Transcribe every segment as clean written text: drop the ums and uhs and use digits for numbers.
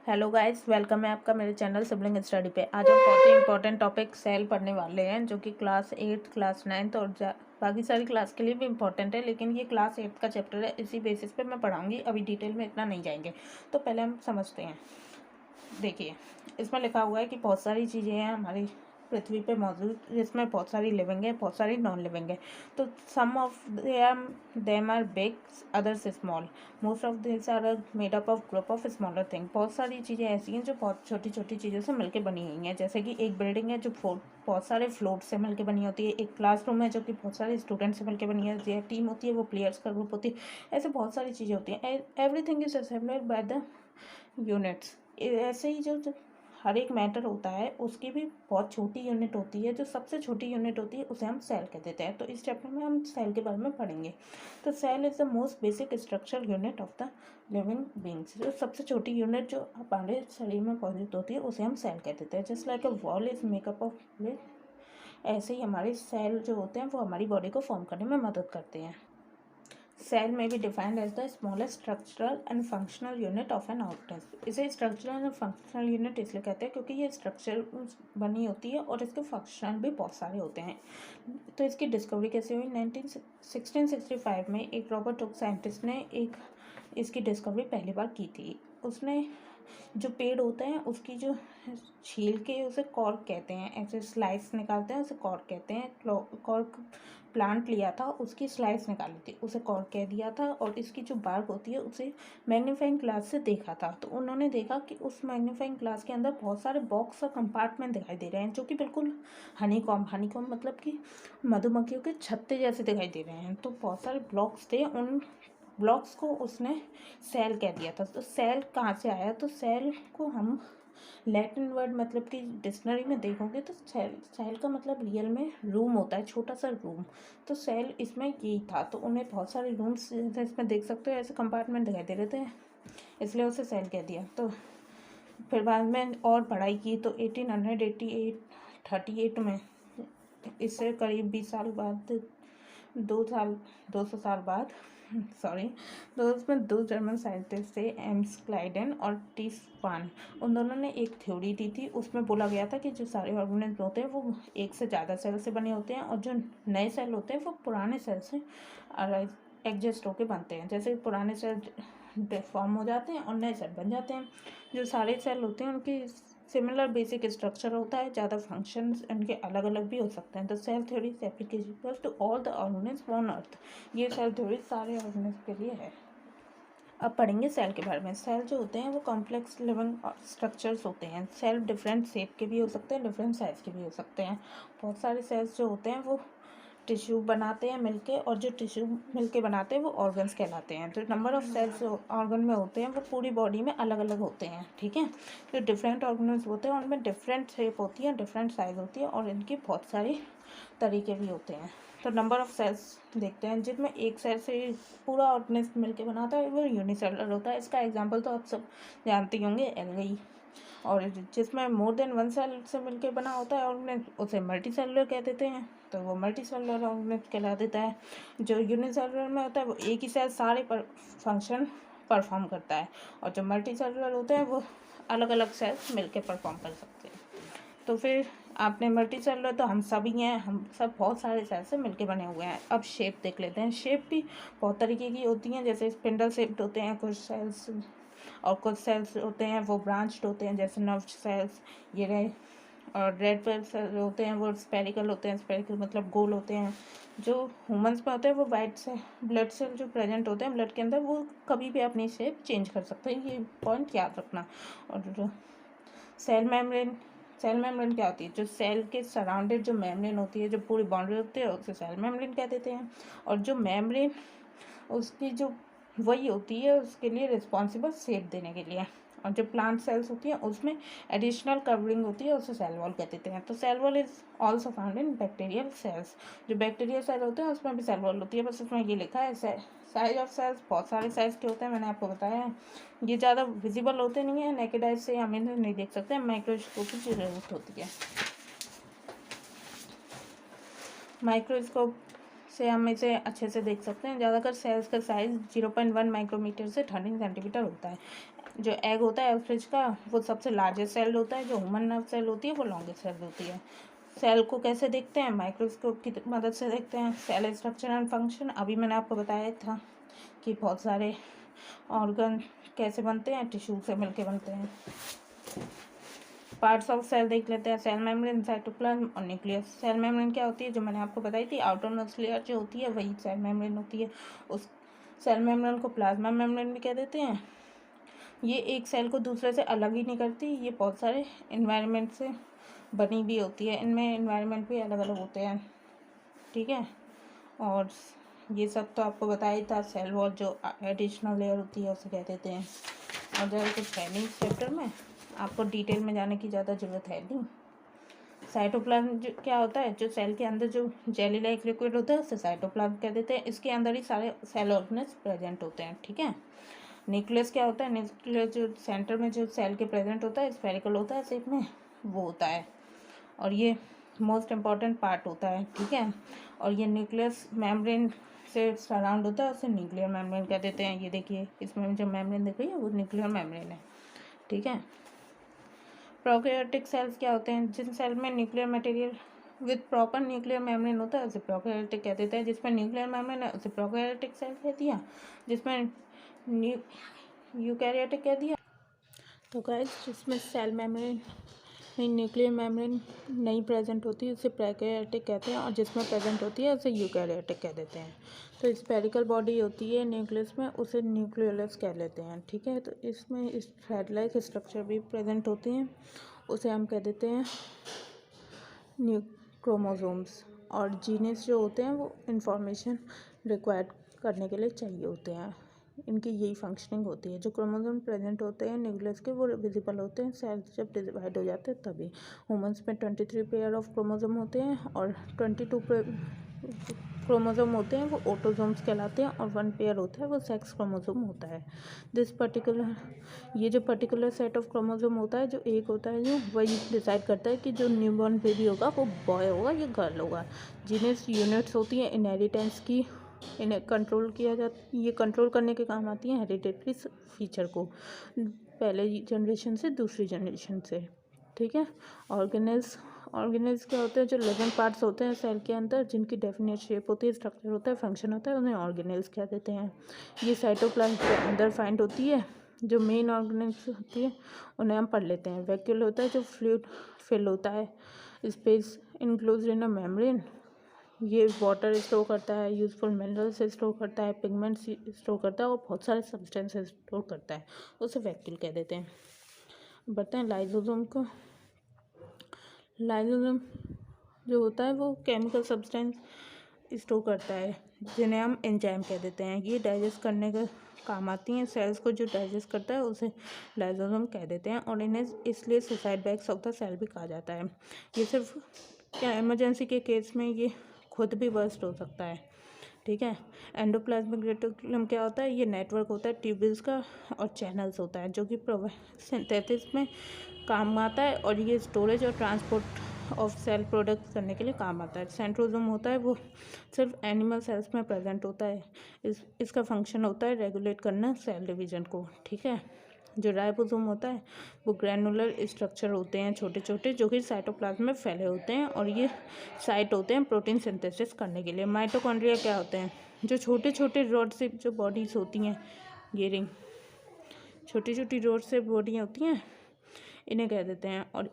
Hello guys, welcome है आपका मेरे चैनल सिबलिंग स्टडी पे। आज हम बहुत ही इंपॉर्टेंट टॉपिक सेल पढ़ने वाले हैं, जो कि क्लास 8, क्लास 9 और बाकी सारी क्लास के लिए भी इम्पॉर्टेंट है, लेकिन ये क्लास 8 का चैप्टर है। इसी बेसिस पे मैं पढ़ाऊंगी, अभी डिटेल में इतना नहीं जाएंगे। तो पहले हम समझते हैं। देखिए, इसमें लिखा हुआ है कि बहुत सारी चीज़ें हैं हमारी पृथ्वी पे मौजूद, जिसमें बहुत सारी लिविंग है, बहुत सारी नॉन लिविंग है। तो some of them are big, others small, most of this are made up of group of smaller thing. बहुत सारी चीज़ें ऐसी हैं जो बहुत छोटी छोटी चीज़ों से मिलकर बनी हुई हैं। जैसे कि एक बिल्डिंग है जो बहुत सारे फ्लोर से मिलकर बनी होती है। एक क्लासरूम है जो कि बहुत सारे स्टूडेंट से मिलकर बनी होती है। टीम होती है, वो प्लेयर्स का ग्रुप होती है। ऐसे बहुत सारी चीज़ें होती हैं। Everything is assembled by the units. ऐसे ही जो हर एक मैटर होता है उसकी भी बहुत छोटी यूनिट होती है। जो सबसे छोटी यूनिट होती है उसे हम सेल कह देते हैं। तो इस चैप्टर में हम सेल के बारे में पढ़ेंगे। तो cell is the most basic structural unit of the living beings. जो सबसे छोटी यूनिट जो हमारे शरीर में मौजूद होती है उसे हम सेल कह देते हैं। Just like a wall is makeup of blood, ऐसे ही हमारे सेल जो होते हैं वो हमारी बॉडी को फॉर्म करने में मदद करते हैं। सेल में be defined as the smallest structural and functional unit of an organism. इसे स्ट्रक्चरल एंड फंक्शनल यूनिट इसलिए कहते हैं क्योंकि ये स्ट्रक्चर बनी होती है और इसके फंक्शन भी बहुत सारे होते हैं। तो इसकी डिस्कवरी कैसे हुई? 1665 में एक रॉबर्ट हुक साइंटिस्ट ने इसकी डिस्कवरी पहली बार की थी। उसने जो पेड़ होते हैं उसकी जो छील के उसे कॉर्क कहते हैं, ऐसे स्लाइस निकालते हैं, उसे कॉर्क कहते हैं। कॉर्क प्लांट लिया था, उसकी स्लाइस निकाली थी, उसे कॉर्क कह दिया था। और इसकी जो बार्क होती है उसे मैग्नीफाइंग ग्लास से देखा था। तो उन्होंने देखा कि उस मैग्नीफाइंग ग्लास के अंदर बहुत सारे बॉक्स और कंपार्टमेंट दिखाई दे रहे हैं, जो कि बिल्कुल हनीकॉम्ब मतलब कि मधुमक्खियों के छत्ते जैसे दिखाई दे रहे हैं। तो बहुत सारे ब्लॉक्स थे, उन ब्लॉक्स को उसने सेल कह दिया था। तो सेल कहाँ से आया? तो सेल को हम लैटिन वर्ड मतलब कि डिक्शनरी में देखोगे तो सेल का मतलब रियल में रूम होता है, छोटा सा रूम। तो सेल इसमें यही था। तो उन्हें बहुत सारे रूम्स इसमें देख सकते हो, ऐसे कंपार्टमेंट दिखाई दे रहे थे, इसलिए उसे सेल कह दिया। तो फिर बाद में और पढ़ाई की तो 1838 में, इससे करीब 20 साल बाद, 200 साल बाद सॉरी, तो उसमें दो जर्मन साइंटिस्ट थे, एम्स क्लाइडेन और टी स्वान। उन दोनों ने एक थ्योरी दी थी। उसमें बोला गया था कि जो सारे ऑर्गेनिज्म होते हैं वो एक से ज़्यादा सेल से बने होते हैं, और जो नए सेल होते हैं वो पुराने सेल से एडजस्ट होकर बनते हैं। जैसे पुराने सेल डिफॉर्म हो जाते हैं और नए सेल बन जाते हैं। जो सारे सेल होते हैं उनकी सिमिलर बेसिक स्ट्रक्चर होता है, ज़्यादा फंक्शंस इनके अलग अलग भी हो सकते हैं। The cell theory is applicable to all the organism on earth. ये सेल थ्योरी सारे ऑर्गेनिज्म के लिए है। अब पढ़ेंगे सेल के बारे में। सेल जो होते हैं वो कॉम्प्लेक्स लिविंग स्ट्रक्चर्स होते हैं। सेल डिफरेंट शेप के भी हो सकते हैं, डिफरेंट साइज के भी हो सकते हैं। बहुत सारे सेल्स जो होते हैं वो टिश्यू बनाते हैं मिलके, और जो टिश्यू मिलके बनाते हैं वो ऑर्गन्स कहलाते हैं। तो नंबर ऑफ सेल्स ऑर्गन में होते हैं वो पूरी बॉडी में अलग अलग होते हैं, ठीक है। जो डिफरेंट ऑर्गन्स होते हैं उनमें डिफरेंट शेप होती है, डिफरेंट साइज होती है, और इनके बहुत सारे तरीके भी होते हैं। तो नंबर ऑफ सेल्स देखते हैं। जिसमें एक सेल से पूरा ऑर्गेनिज्म मिलके बनाता है वो यूनिसेलुलर होता है। इसका एग्जांपल तो आप सब जानते होंगे, एल्गी। और जिसमें मोर देन वन सेल से मिलकर बना होता है ऑर्गेनिज्म उसे मल्टी सेलुलर कह देते हैं, तो वो मल्टी सेलुलर ऑर्गेनिज्म कहला देता है। जो यूनिसेलुलर में होता है वो एक ही सेल सारे फंक्शन परफॉर्म करता है, और जो मल्टी सेलुलर होते हैं वो अलग अलग सेल्स मिलकर परफॉर्म कर सकते हैं। तो फिर आपने मल्टी सेलुलर तो हम सब ही हैं, हम सब बहुत सारे सेल से मिलके बने हुए हैं। अब शेप देख लेते हैं। शेप भी बहुत तरीके की होती हैं, जैसे स्पिंडल शेप्ड होते हैं कुछ सेल्स, और कुछ सेल्स होते हैं वो ब्रांच्ड होते हैं, जैसे नर्व सेल्स ये रहे। और रेड ब्लड सेल होते हैं वो स्पेरिकल होते हैं, स्पेरिकल मतलब गोल होते हैं। जो ह्यूमंस में होते हैं वो वाइट से ब्लड सेल जो प्रेजेंट होते हैं ब्लड के अंदर, वो कभी भी अपनी शेप चेंज कर सकते हैं, ये पॉइंट याद रखना। और सेल मेम्ब्रेन क्या होती है? जो सेल के सराउंडेड जो मेम्ब्रेन होती है, जो पूरी बाउंड्री होती है, उसे सेल मेम्ब्रेन कह देते हैं। और जो मेम्ब्रेन उसकी जो वही होती है उसके लिए रिस्पॉन्सिबल शेप देने के लिए। और जो प्लांट सेल्स होती हैं उसमें एडिशनल कवरिंग होती है, उसे सेल वॉल कह देते हैं। तो cell wall is also found in bacterial cells. जो बैक्टीरियल सेल होते हैं उसमें भी सेल वॉल होती है, बस उसमें ये लिखा है साइज ऑफ सेल्स बहुत सारे साइज के होते हैं, मैंने आपको बताया है। ये ज़्यादा विजिबल होते नहीं है, नेकेड आई से हम इन्हें नहीं देख सकते, माइक्रोस्कोप की ज़रूरत होती है। माइक्रोस्कोप से हम इसे अच्छे से देख सकते हैं। ज़्यादातर सेल्स का साइज़ 0.1 माइक्रोमीटर से 13 सेंटीमीटर होता है। जो एग होता है एवरेज का, वो सबसे लार्जेस्ट सेल होता है। जो ह्यूमन नर्व सेल होती है वो लॉन्गेस्ट सेल होती है। सेल को कैसे देखते हैं? माइक्रोस्कोप की मदद से देखते हैं। सेल स्ट्रक्चर एंड फंक्शन, अभी मैंने आपको बताया था कि बहुत सारे ऑर्गन कैसे बनते हैं, टिश्यू से मिलके बनते हैं। पार्ट्स ऑफ सेल देख लेते हैं। सेल मेम्ब्रेन, साइटोप्लाज्म और न्यूक्लियस। सेल मेम्ब्रेन क्या होती है? जो मैंने आपको बताई थी, आउटर मोस्ट लेयर जो होती है वही सेल मेम्ब्रेन होती है। उस सेल मेम्ब्रेन को प्लाज्मा मेम्ब्रेन भी कह देते हैं। ये एक सेल को दूसरे से अलग ही नहीं करती, ये बहुत सारे इन्वायरमेंट से बनी भी होती है। इनमें इन्वायरमेंट भी अलग अलग होते हैं, ठीक है। और ये सब तो आपको बताया ही था। सेल वॉल जो एडिशनल लेयर होती है उसे कह देते हैं। और ज़्यादा कुछ है नहीं इस चैप्टर में, आपको डिटेल में जाने की ज़्यादा ज़रूरत है नहीं। साइटोप्लाज्म जो क्या होता है? जो सेल के अंदर जो जेली लाइक लिक्विड होता है उसे साइटोप्लाज्म कह देते हैं। इसके अंदर ही सारे सेल ऑर्गेनेल्स प्रेजेंट होते हैं, ठीक है। न्यूक्लियस क्या होता है? न्यूक्लियस जो सेंटर में जो सेल के प्रेजेंट होता है, स्फेरिकल होता है शेप में, वो होता है। और ये मोस्ट इम्पॉर्टेंट पार्ट होता है, ठीक है। और ये न्यूक्लियस मेम्ब्रेन से सराउंड होता है, उसे न्यूक्लियर मेम्ब्रेन कह देते हैं। ये देखिए, इसमें जो मेम्ब्रेन दिख रही है वो न्यूक्लियर मेम्ब्रेन है, ठीक है। प्रोकैरियोटिक सेल्स क्या होते हैं? जिन सेल में nuclear material with proper nuclear membrane होता है उसे प्रोकैरियोटिक कह देते हैं। जिसमें न्यूक्लियर मेम्ब्रेन है उसे प्रोकैरियोटिक सेल कह दिया। जिसमें यूकैरियोटिक कह दिया। तो गाइस, जिसमें सेल मेम्ब्रेन न्यूक्लियर मेम्ब्रेन नहीं प्रेजेंट होती है उसे प्रोकैरियोटिक कहते हैं, और जिसमें प्रेजेंट होती है उसे यूकैरियोटिक कह देते हैं। तो स्फेरिकल बॉडी होती है न्यूक्लियस में, उसे न्यूक्लियोलस कह लेते हैं, ठीक है। तो इसमें इस थ्रेड लाइक स्ट्रक्चर भी प्रेजेंट होती हैं, उसे हम कह देते हैं क्रोमोसोम्स। और जीन्स जो होते हैं वो इंफॉर्मेशन रिक्वायर्ड करने के लिए चाहिए होते हैं, इनकी यही फंक्शनिंग होती है। जो क्रोमोसोम प्रेजेंट होते हैं न्यूक्लियस के, वो विजिबल होते हैं सेल्स जब डिवाइड हो जाते हैं तभी। ह्यूमंस में 23 पेयर ऑफ क्रोमोसोम होते हैं, और 22 क्रोमोसोम होते हैं वो ऑटोसोम्स कहलाते हैं, और 1 पेयर होता है वो सेक्स क्रोमोसोम होता है। ये जो पर्टिकुलर सेट ऑफ क्रोमोसोम होता है, जो एक होता है, जो वही डिसाइड करता है कि जो न्यूबॉर्न बेबी होगा वो बॉय होगा या गर्ल होगा। जीनस यूनिट्स होती हैं इनहेरिटेंस की, इन्हें कंट्रोल किया जाता, ये कंट्रोल करने के काम आती हैं हेरिडेटरी फीचर को, पहले जनरेशन से दूसरी जनरेशन से, ठीक है। ऑर्गेनेल्स क्या होते हैं? जो लिविंग पार्ट्स होते हैं सेल के अंदर, जिनकी डेफिनेट शेप होती है, स्ट्रक्चर होता है, फंक्शन होता है, उन्हें ऑर्गेनेल्स कह देते हैं। ये साइटोप्लाज्म के अंदर फाइंड होती है। जो मेन ऑर्गेनेल्स होती है उन्हें हम पढ़ लेते हैं। वैक्यूल होता है जो फ्लूइड फिल होता है, space enclosed in a membrane, ये वाटर स्टोर करता है, यूजफुल मिनरल्स स्टोर करता है, पिगमेंट्स स्टोर करता है, और बहुत सारे सब्सटेंसेस स्टोर करता है, उसे वैक्यूल कह देते हैं। बढ़ते हैं लाइसोसोम को। लाइसोसोम जो होता है वो केमिकल सब्सटेंस स्टोर करता है, जिन्हें हम एंजाइम कह देते हैं। ये डाइजेस्ट करने का काम आती हैं। सेल्स को जो डाइजेस्ट करता है उसे लाइसोसोम कह देते हैं, और इन्हें इसलिए suicide bags of the cell भी कहा जाता है। ये सिर्फ क्या इमरजेंसी के केस में ये खुद भी बर्स्ट हो सकता है, ठीक है। एंडोप्लाज्मिक रेटिकुलम क्या होता है? ये नेटवर्क होता है ट्यूब्यूल्स का और चैनल्स होता है, जो कि सिंथेसिस में काम आता है, और ये स्टोरेज और ट्रांसपोर्ट ऑफ सेल प्रोडक्ट्स करने के लिए काम आता है। सेंट्रोसोम होता है वो सिर्फ एनिमल सेल्स में प्रेजेंट होता है। इसका फंक्शन होता है रेगुलेट करना सेल डिवीजन को, ठीक है। जो राइबोसोम होता है वो ग्रैनुलर स्ट्रक्चर होते हैं छोटे छोटे, जो कि साइटोप्लाज्म में फैले होते हैं, और ये साइट होते हैं प्रोटीन सिंथेसिस करने के लिए। माइटोकॉन्ड्रिया क्या होते हैं? जो छोटे छोटे रॉड से जो बॉडीज़ होती हैं, ये रिंग छोटी छोटी रॉड से बॉडी होती हैं, इन्हें कह देते हैं। और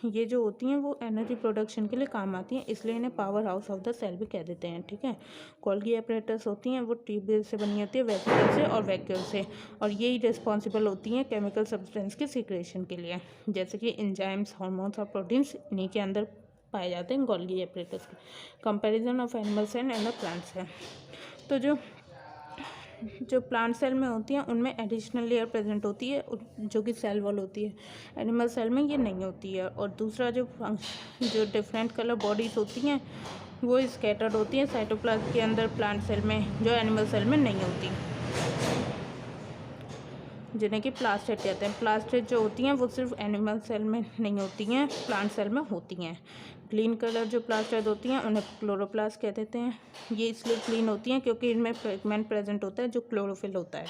ये जो होती हैं वो एनर्जी प्रोडक्शन के लिए काम आती हैं, इसलिए इन्हें power house of the cell भी कह देते हैं, ठीक है। गोल्गी एपरेटस होती हैं वो ट्यूब्यूल से बनी होती है, वेसिकल से और वैक्यूल से, और यही रिस्पॉन्सिबल होती हैं केमिकल सब्सटेंस के सीक्रेशन के लिए, जैसे कि एंजाइम्स, हार्मोन्स और प्रोटीन्स इन्हीं के अंदर पाए जाते हैं गोल्गी एपरेटस के। Comparison of animal cell and the plant cell. तो जो प्लांट सेल में होती हैं उनमें एडिशनल लेयर प्रेजेंट होती है, जो कि सेल वॉल होती है। एनिमल सेल में ये नहीं होती है। और दूसरा जो डिफरेंट कलर बॉडीज़ होती हैं वो स्कैटर्ड होती हैं साइटोप्लाज्म के अंदर प्लांट सेल में, जो एनिमल सेल में नहीं होती, जिन्हें कि प्लास्टेड कहते हैं। प्लास्टेड जो होती हैं वो सिर्फ एनिमल सेल में नहीं होती हैं, प्लांट सेल में होती हैं। क्लीन कलर जो प्लास्टर्स होती हैं उन्हें क्लोरोप्लास्ट कह देते हैं। ये इसलिए क्लीन होती हैं क्योंकि इनमें पिगमेंट प्रेजेंट होता है जो क्लोरोफिल होता है।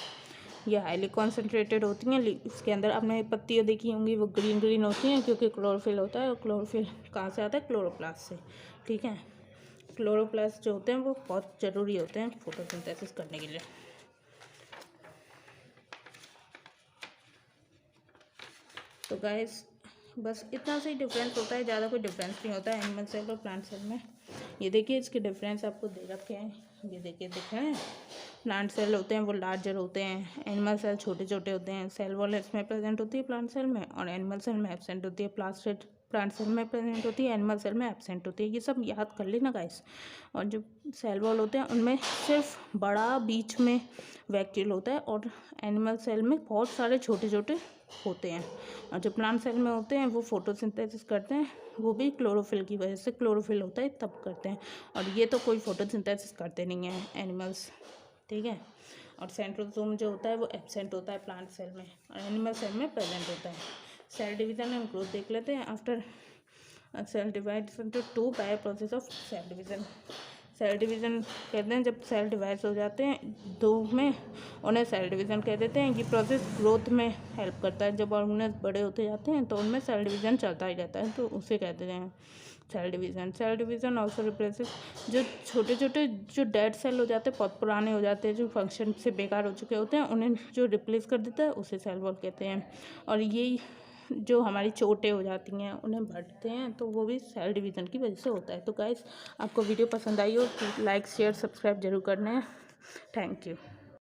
ये हाईली कॉन्सेंट्रेटेड होती हैं। इसके अंदर आपने पत्तियाँ देखी होंगी वो ग्रीन ग्रीन होती हैं क्योंकि क्लोरोफिल होता है। और क्लोरोफिल कहाँ से आता है? क्लोरोप्लास्ट से। ठीक है, क्लोरोप्लास्ट जो होते हैं वो बहुत ज़रूरी होते हैं फोटोसिंथेसिस करने के लिए। तो गाइस बस इतना से ही डिफरेंस होता है, ज़्यादा कोई डिफरेंस नहीं होता है एनिमल सेल और प्लांट सेल में। ये देखिए इसके डिफरेंस आपको दे रखे हैं, ये देखिए दिख रहे हैं। प्लांट सेल होते हैं वो लार्जर होते हैं, एनिमल सेल छोटे छोटे होते हैं। सेल वॉल इसमें प्रेजेंट होती है प्लांट सेल में, और एनिमल सेल में एब्सेंट होती है। प्लांट सेल में प्रेजेंट होती है, एनिमल सेल में एब्सेंट होती है। ये सब याद कर लेना गाइस। और जो सेल वॉल होते हैं उनमें सिर्फ बड़ा बीच में वैक्यूल होता है, और एनिमल सेल में बहुत सारे छोटे छोटे होते हैं। और जो प्लांट सेल में होते हैं वो फोटोसिंथेसिस करते हैं, वो भी क्लोरोफिल की वजह से, क्लोरोफिल होता है तब करते हैं। और ये तो कोई फोटोसिंथेसिस करते नहीं हैं एनिमल्स। ठीक है, और सेंट्रोसोम जो होता है वो एब्सेंट होता है प्लांट सेल में, और एनिमल सेल में प्रेजेंट होता है। सेल डिवीजन एंड ग्रोथ देख लेते हैं। After cell divides into two by process of cell division. Cell division कहते हैं जब सेल डिवाइड हो जाते हैं दो में, उन्हें सेल डिवीज़न कह देते हैं। ये प्रोसेस ग्रोथ में हेल्प करता है। जब ऑर्गेनेल्स बड़े होते जाते हैं तो उनमें सेल डिवीज़न चलता ही रहता है, तो उसे कहते हैं cell division. Cell division also replaces जो छोटे छोटे जो डेड सेल हो जाते हैं, बहुत पुराने हो जाते हैं, जो फंक्शन से बेकार हो चुके होते हैं, उन्हें जो रिप्लेस कर देता है उसे सेल वॉल कहते हैं। और यही जो हमारी चोटें हो जाती हैं उन्हें बढ़ते हैं तो वो भी सेल डिवीज़न की वजह से होता है। तो गाइस आपको वीडियो पसंद आई हो तो लाइक शेयर सब्सक्राइब जरूर करना है। Thank you.